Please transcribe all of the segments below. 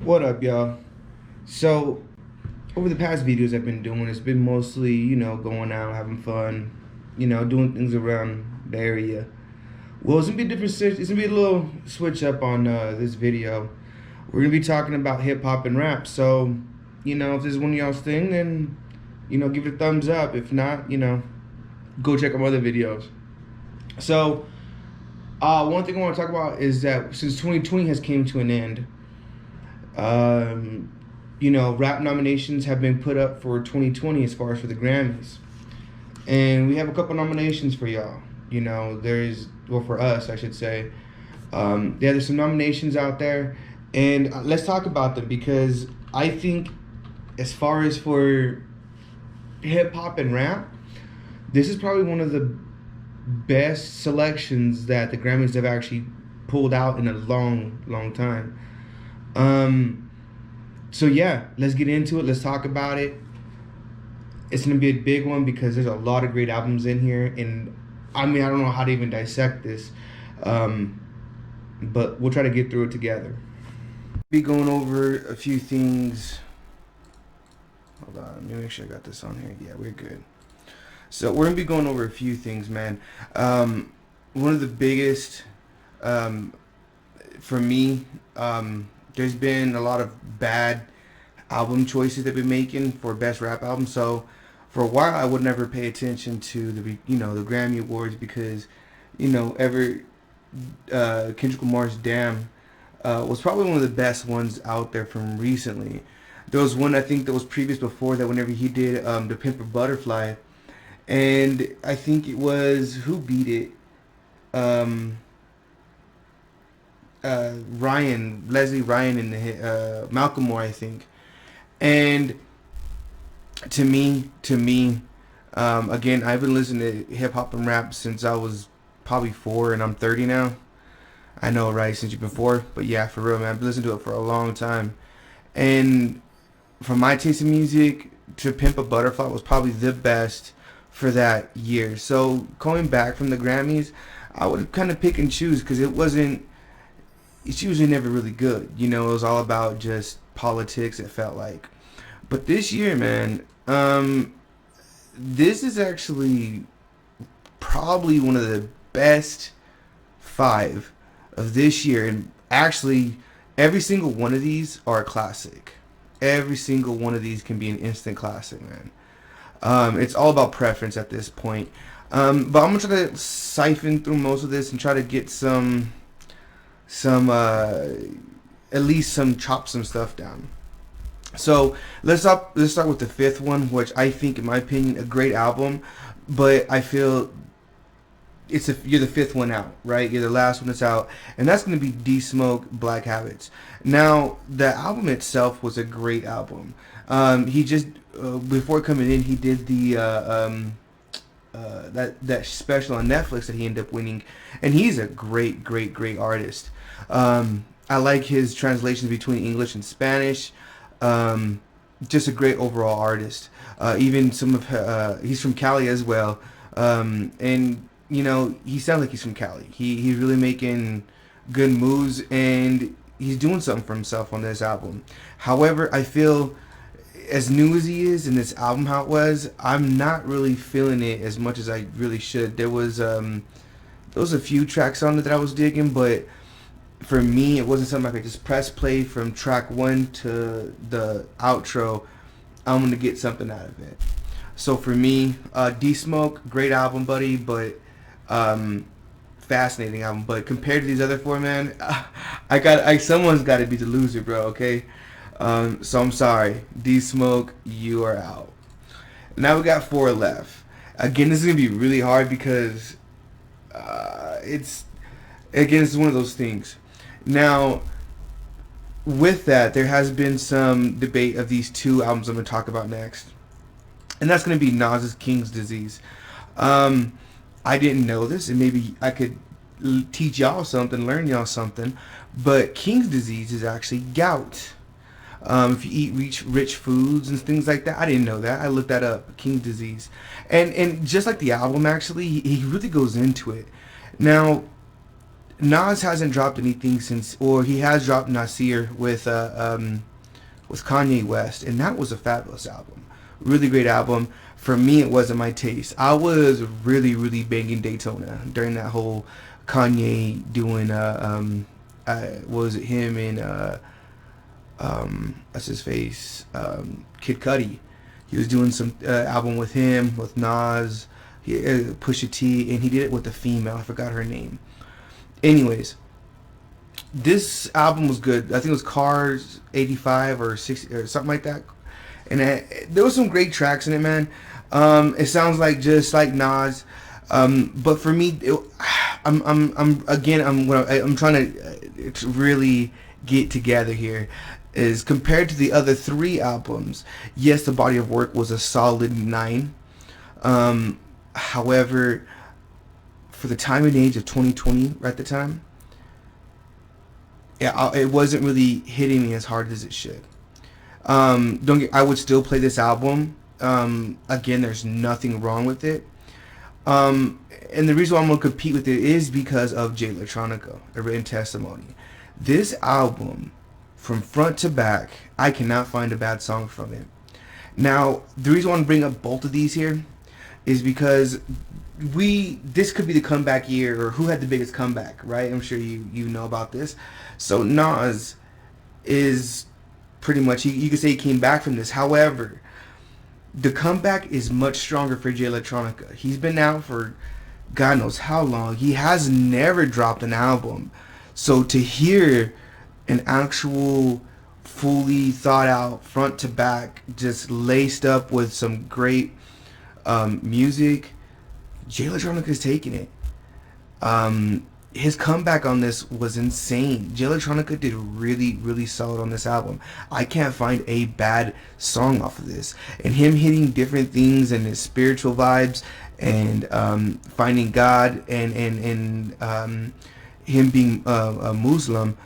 What up, y'all? So, over the past videos I've been doing, it's been mostly, going out, having fun, doing things around the area. Well, it's gonna be a different, it's gonna be a little switch up on this video. We're gonna be talking about hip hop and rap. So, if this is one of y'all's thing, then, give it a thumbs up. If not, go check out my other videos. So, one thing I want to talk about is that since 2020 has came to an end, um, rap nominations have been put up for 2020 as far as for the Grammys. And we have a couple nominations for y'all. For us, I should say. Yeah, there's some nominations out there. And let's talk about them because I think, as far as for hip hop and rap, this is probably one of the best selections that the Grammys have actually pulled out in a long, long time. Um, so yeah, let's get into it. Let's talk about it. It's gonna be a big one because there's a lot of great albums in here, and I mean I don't know how to even dissect this, um, but we'll try to get through it together. Be going over a few things. Hold on, let me make sure I got this on here. Yeah, we're good. So we're gonna be going over a few things, man. One of the biggest, um, for me, there's been a lot of bad album choices they've been making for best rap album. So for a while, I would never pay attention to the Grammy Awards because ever Kendrick Lamar's "Damn" was probably one of the best ones out there from recently. There was one I think that was previous before that whenever he did "The Pimp a Butterfly," and I think it was who beat it. Um, Leslie Ryan and the Malcolm Moore, I think. And to me, again, I've been listening to hip hop and rap since I was probably 4, and I'm 30 now. I know, right? Since you've been 4, but yeah, for real, man, I've been listening to it for a long time. And from my taste in music, to Pimp a Butterfly was probably the best for that year. So going back from the Grammys, I would kind of pick and choose because it wasn't. It's usually never really good. It was all about just politics. It felt like, but this year, man, this is actually probably one of the best 5 of this year, and actually, every single one of these are a classic. Every single one of these can be an instant classic, man. It's all about preference at this point. But I'm gonna try to siphon through most of this and try to get some at least chop some stuff down. So let's start with the 5th one, which I think, in my opinion, a great album, but I feel you're the 5th one out, right? You're the last one that's out, and that's going to be D Smoke Black Habits. Now, the album itself was a great album. He just before coming in, he did the that special on Netflix that he ended up winning, and he's a great artist. I like his translations between English and Spanish. Just a great overall artist. Even some of he's from Cali as well, and he sounds like he's from Cali. He's really making good moves, and he's doing something for himself on this album. However, I feel, as new as he is and this album how it was, I'm not really feeling it as much as I really should. There was a few tracks on it that I was digging, but for me, it wasn't something I could just press play from track 1 to the outro. I'm gonna get something out of it. So for me, D Smoke, great album, buddy, but fascinating album. But compared to these other 4, man, someone's got to be the loser, bro. Okay, so I'm sorry, D Smoke, you are out. Now we got 4 left. Again, this is gonna be really hard because it's one of those things. Now, with that, there has been some debate of these 2 albums I'm going to talk about next, and that's going to be Nas's King's Disease. I didn't know this, and maybe I could teach y'all something, learn y'all something, but King's Disease is actually gout. If you eat rich foods and things like that, I didn't know that. I looked that up, King's Disease, and just like the album, actually, he really goes into it. Now, Nas hasn't dropped anything since, or he has dropped Nasir with Kanye West, and that was a fabulous album, really great album. For me, it wasn't my taste. I was really banging Daytona during that whole Kanye doing what was it, him and what's his face, Kid Cudi. He was doing some album with him, with Nas, Pusha T, and he did it with a female. I forgot her name. Anyways, this album was good. I think it was Cars 85 or 60 or something like that. And there was some great tracks in it, man. It sounds like just like Nas. But for me, I'm trying to really get together here. Is compared to the other three albums, yes, the body of work was a solid 9. However, for the time and age of 2020, right at the time, yeah, it wasn't really hitting me as hard as it should. I would still play this album. Again, there's nothing wrong with it. And the reason why I'm gonna compete with it is because of Jay Electronica, A Written Testimony. This album, from front to back, I cannot find a bad song from it. Now, the reason I want to bring up both of these here is because this could be the comeback year, or who had the biggest comeback, right? I'm sure you know about this. So Nas is pretty much, you could say he came back from this. However, the comeback is much stronger for Jay Electronica. He's been out for God knows how long. He has never dropped an album. So to hear an actual, fully thought out, front to back, just laced up with some great music, Jay Electronica is taking it. His comeback on this was insane. Jay Electronica did really solid on this album. I can't find a bad song off of this. And him hitting different things and his spiritual vibes and finding God and him being a Muslim,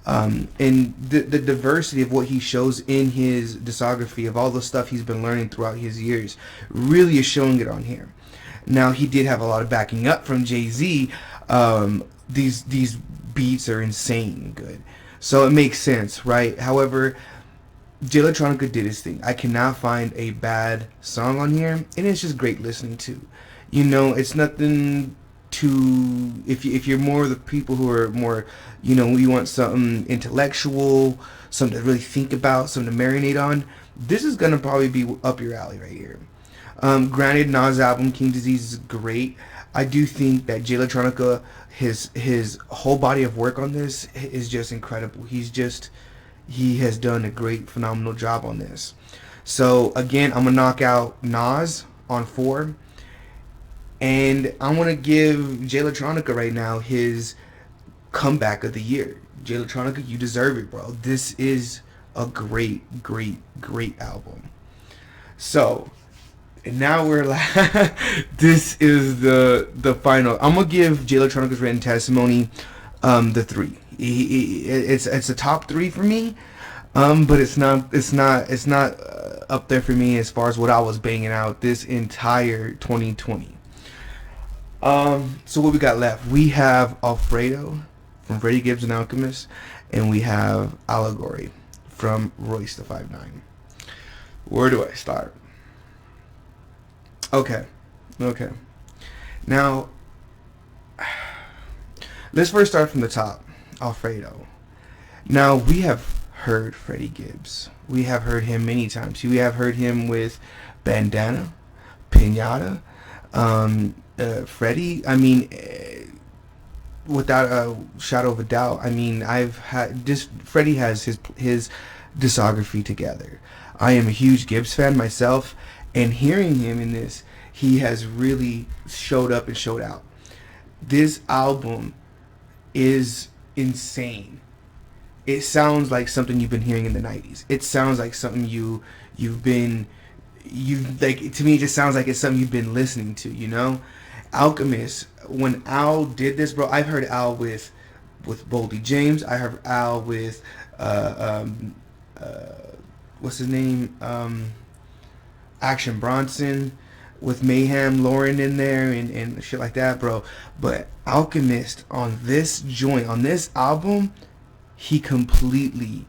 and the diversity of what he shows in his discography of all the stuff he's been learning throughout his years really is showing it on here. Now, he did have a lot of backing up from Jay-Z. These beats are insane good, so it makes sense, right? However, Jay Electronica did his thing. I cannot find a bad song on here, and it's just great listening to. You know, it's nothing to, if you're more of the people who are more, you want something intellectual, something to really think about, something to marinate on, this is gonna probably be up your alley right here. Granted, Nas' album King Disease is great. I do think that Jay Electronica, his whole body of work on this is just incredible. He has done a great, phenomenal job on this. So again, I'm gonna knock out Nas on 4, and I want to give Jay Electronica right now his comeback of the year. Jay Electronica, you deserve it, bro. This is a great album. So. And now we're this is the final. I'm gonna give Jay Electronica's Written Testimony the 3. It's a top 3 for me, but it's not up there for me as far as what I was banging out this entire 2020. So what we got left? We have Alfredo from Freddie Gibbs and Alchemist, and we have Allegory from Royce the 5'9". Where do I start? Okay. Now, let's first start from the top. Alfredo. Now, we have heard Freddie Gibbs. We have heard him many times. We have heard him with Bandana, Pinata, Freddie. I mean, without a shadow of a doubt. I mean, Freddie has his discography together. I am a huge Gibbs fan myself. And hearing him in this, he has really showed up and showed out. This album is insane. It sounds like something you've been hearing in the 90s. It sounds like something to me it just sounds like it's something you've been listening to, Alchemist, when Al did this, bro, I've heard Al with Boldy James. I heard Al with what's his name? Action Bronson. with Mayhem Lauren in there and shit like that, bro. But Alchemist on this joint, on this album, he completely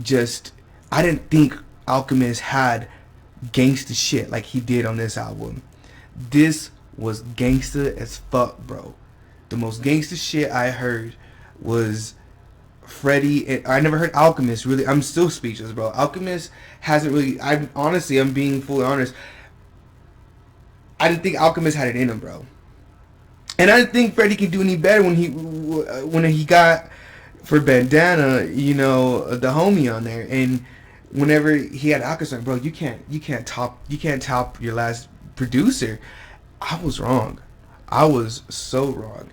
just, I didn't think Alchemist had gangsta shit like he did on this album. This was gangsta as fuck, bro. The most gangsta shit I heard was Freddie. And I never heard Alchemist really. I'm still speechless, bro. Alchemist hasn't really. I'm being fully honest. I didn't think Alchemist had it in him, bro. And I didn't think Freddie could do any better when he got for Bandana, you know, the homie on there. And whenever he had Alchemist, bro, you can't top your last producer. I was wrong. I was so wrong.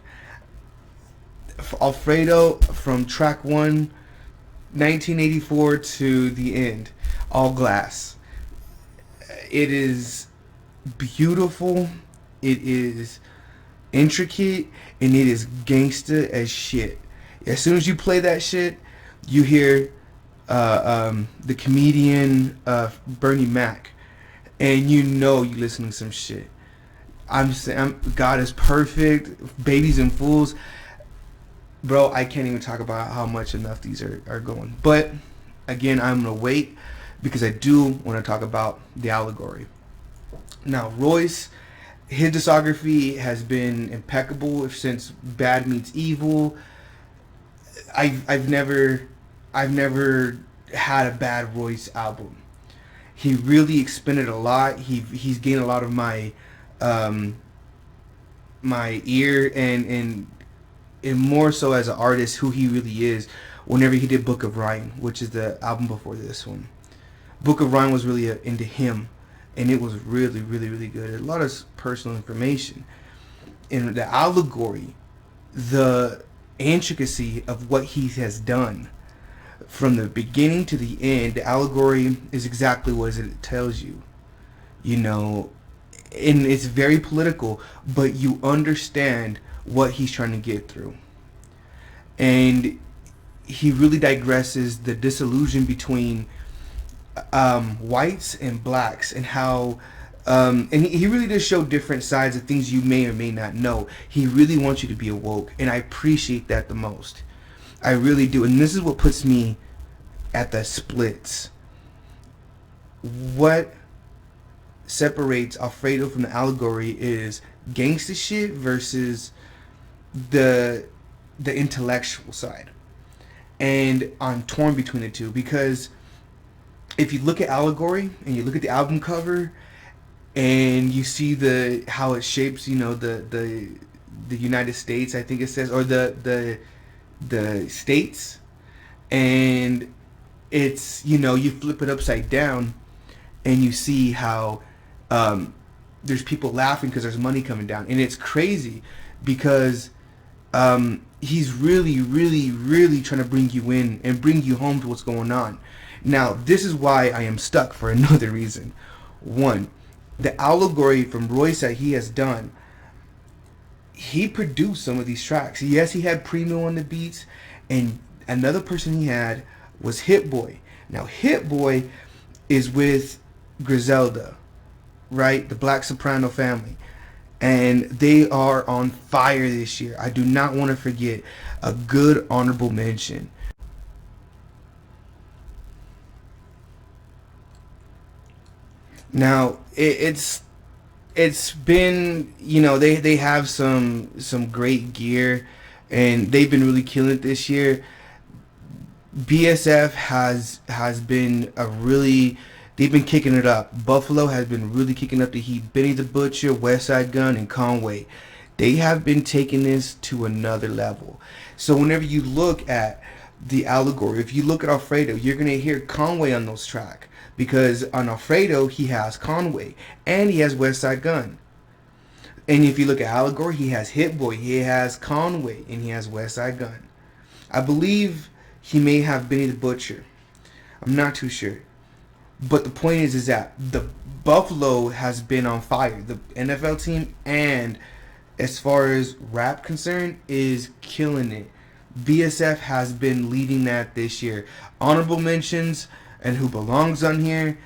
Alfredo from track 1, 1984 to the end, all glass. It is beautiful, it is intricate, and it is gangsta as shit. As soon as you play that shit, you hear the comedian Bernie Mac, and you know you listening to some shit. I'm saying, God is perfect, Babies and Fools. Bro, I can't even talk about how much enough these are going. But, again, I'm going to wait because I do want to talk about the Allegory. Now, Royce, his discography has been impeccable since Bad Meets Evil. I've never had a bad Royce album. He really expended a lot. He's gained a lot of my my ear and more so as an artist, who he really is. Whenever he did Book of Ryan, which is the album before this one, Book of Ryan was really into him, and it was really, really, really good. A lot of personal information. In the Allegory, the intricacy of what he has done from the beginning to the end, the Allegory is exactly what it tells you. You know, and it's very political, but you understand what he's trying to get through. And he really digresses the disillusion between whites and blacks, and how and he really does show different sides of things you may or may not know. He really wants you to be awoke, and I appreciate that the most. I really do. And this is what puts me at the splits. What separates Alfredo from the Allegory is gangsta shit versus the intellectual side. And I'm torn between the two, because if you look at Allegory and you look at the album cover and you see how it shapes, you know, the United States, I think it says, or the states, and it's, you know, you flip it upside down and you see how there's people laughing because there's money coming down, and it's crazy because he's really, really, really trying to bring you in and bring you home to what's going on. Now, this is why I am stuck for another reason. One, the Allegory from Royce that he has done, he produced some of these tracks. Yes, he had Primo on the beats, and another person he had was Hit Boy. Now, Hit Boy is with Griselda, right? The Black Soprano family. And they are on fire this year. I do not want to forget a good honorable mention. Now, it's been, you know, they have some great gear, and they've been really killing it this year. BSF has been they've been kicking it up. Buffalo has been really kicking up the heat. Benny the Butcher, West Side Gun, and Conway, they have been taking this to another level. So whenever you look at the Allegory, if you look at Alfredo, you're going to hear Conway on those tracks, because on Alfredo he has Conway and he has West Side Gun. And if you look at Allegory, he has Hit Boy, he has Conway, and he has West Side Gun. I believe he may have Benny the Butcher. I'm not too sure. But the point is that the Buffalo has been on fire. The NFL team, and as far as rap concerned, is killing it. BSF has been leading that this year. Honorable mentions and who belongs on here: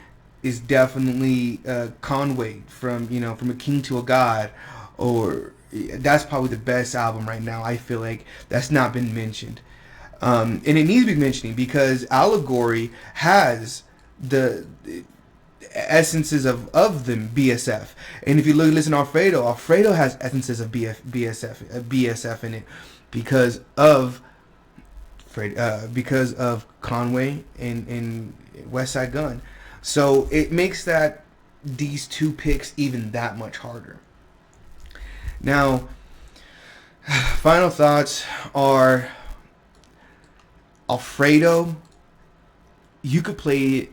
is definitely Conway from From a King to a God, or that's probably the best album right now. I feel like that's not been mentioned, and it needs to be mentioning because Allegory has the essences of the BSF. And if you listen to Alfredo has essences of BSF in it because of Conway and West Side Gun. So it makes that these two picks even that much harder. Now, final thoughts are Alfredo. You could play it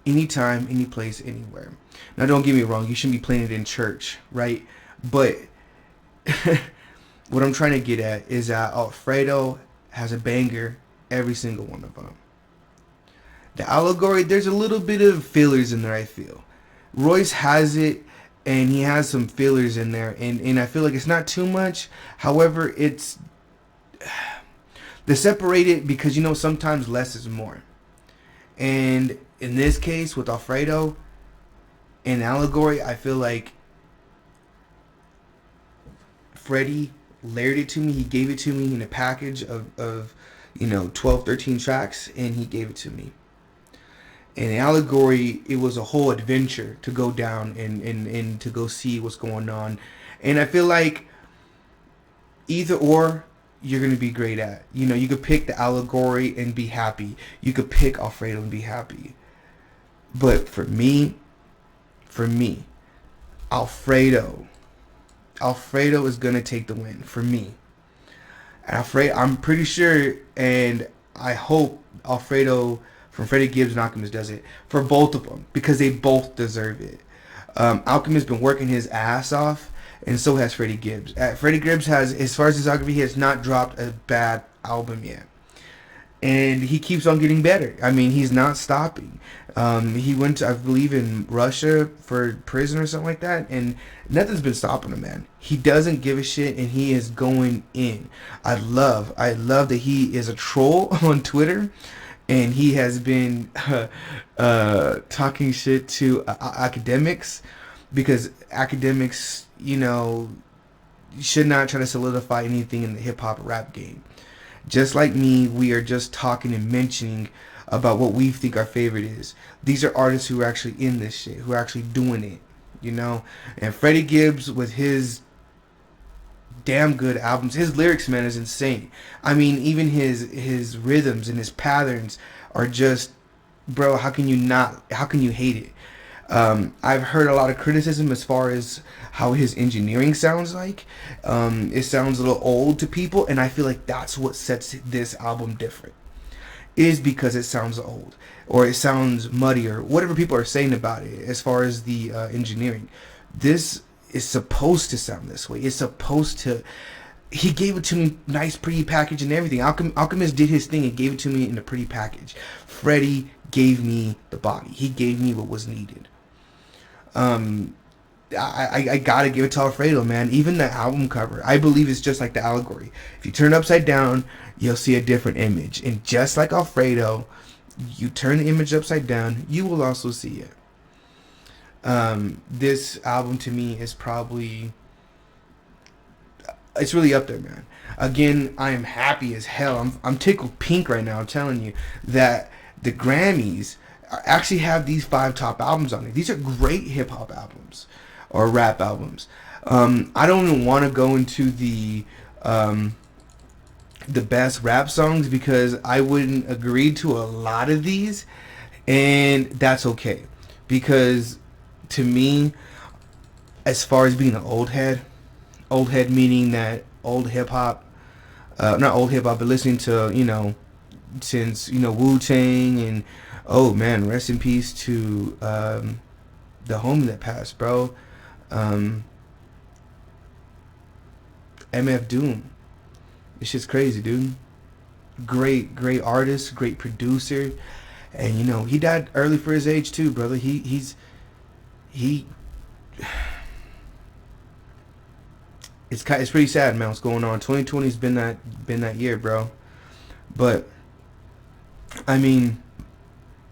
anytime, any place, anywhere. Now, don't get me wrong. You shouldn't be playing it in church, right? But what I'm trying to get at is that Alfredo has a banger every single one of them. The Allegory, there's a little bit of fillers in there, I feel. Royce has it, and he has some fillers in there, and I feel like it's not too much. However, it's... They separate it because, sometimes less is more. And in this case, with Alfredo and Allegory, I feel like Freddie layered it to me. He gave it to me in a package of 12, 13 tracks, and he gave it to me. And Allegory, it was a whole adventure to go down and to go see what's going on. And I feel like either or, you're going to be great at. You could pick the Allegory and be happy. You could pick Alfredo and be happy. But for me, Alfredo is going to take the win for me. And I'm pretty sure, and I hope Alfredo from Freddie Gibbs and Alchemist does it for both of them because they both deserve it. Alchemist been working his ass off, and so has Freddie Gibbs. Freddie Gibbs has, as far as discography, he has not dropped a bad album yet. And he keeps on getting better. I mean, he's not stopping. He went to, I believe, in Russia for prison or something like that, and nothing's been stopping him, man. He doesn't give a shit, and he is going in. I love that he is a troll on Twitter, and he has been talking shit to academics, because academics, should not try to solidify anything in the hip-hop rap game. Just like me, we are just talking and mentioning about what we think our favorite is. These are artists who are actually in this shit, who are actually doing it, And Freddie Gibbs, with his damn good albums, his lyrics, man, is insane. I mean, even his rhythms and his patterns are just, bro, how can you hate it? I've heard a lot of criticism as far as how his engineering sounds like. It sounds a little old to people, and I feel like that's what sets this album different. Is because it sounds old, or it sounds muddy, or whatever people are saying about it as far as the engineering. This is supposed to sound this way. It's supposed to... He gave it to me nice, pretty package and everything. Alchemist did his thing and gave it to me in a pretty package. Freddie gave me the body. He gave me what was needed. I gotta give it to Alfredo, man. Even the album cover, I believe it's just like the Allegory. If you turn it upside down, you'll see a different image. And just like Alfredo, you turn the image upside down, you will also see it. This album to me is probably... It's really up there, man. Again, I am happy as hell. I'm tickled pink right now. I'm telling you that the Grammys actually have these 5 top albums on it. These are great hip hop albums or rap albums. I don't even want to go into the best rap songs because I wouldn't agree to a lot of these, and that's okay. Because to me, as far as being an old head meaning that old hip hop, not old hip hop, but listening to since Wu-Tang, and oh man, rest in peace to the homie that passed, bro. MF Doom. It's just crazy, dude. Great artist, great producer, and he died early for his age too, brother. He it's pretty sad, man, what's going on. 2020's been that year, bro. But I mean,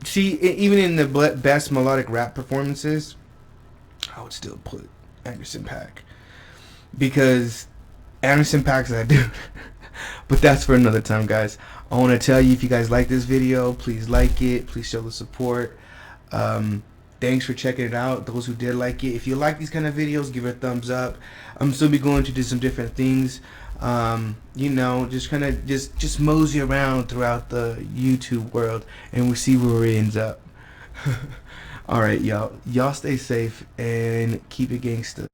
See, even in the best melodic rap performances, I would still put Anderson .Paak, because Anderson .Paak's that dude. But that's for another time, guys. I want to tell you, if you guys like this video, please like it. Please show the support. Thanks for checking it out. Those who did like it, if you like these kind of videos, give it a thumbs up. I'm still be going to do some different things. You know, just kind of just mosey around throughout the YouTube world, and we'll see where it ends up. All right, y'all stay safe and keep it gangsta.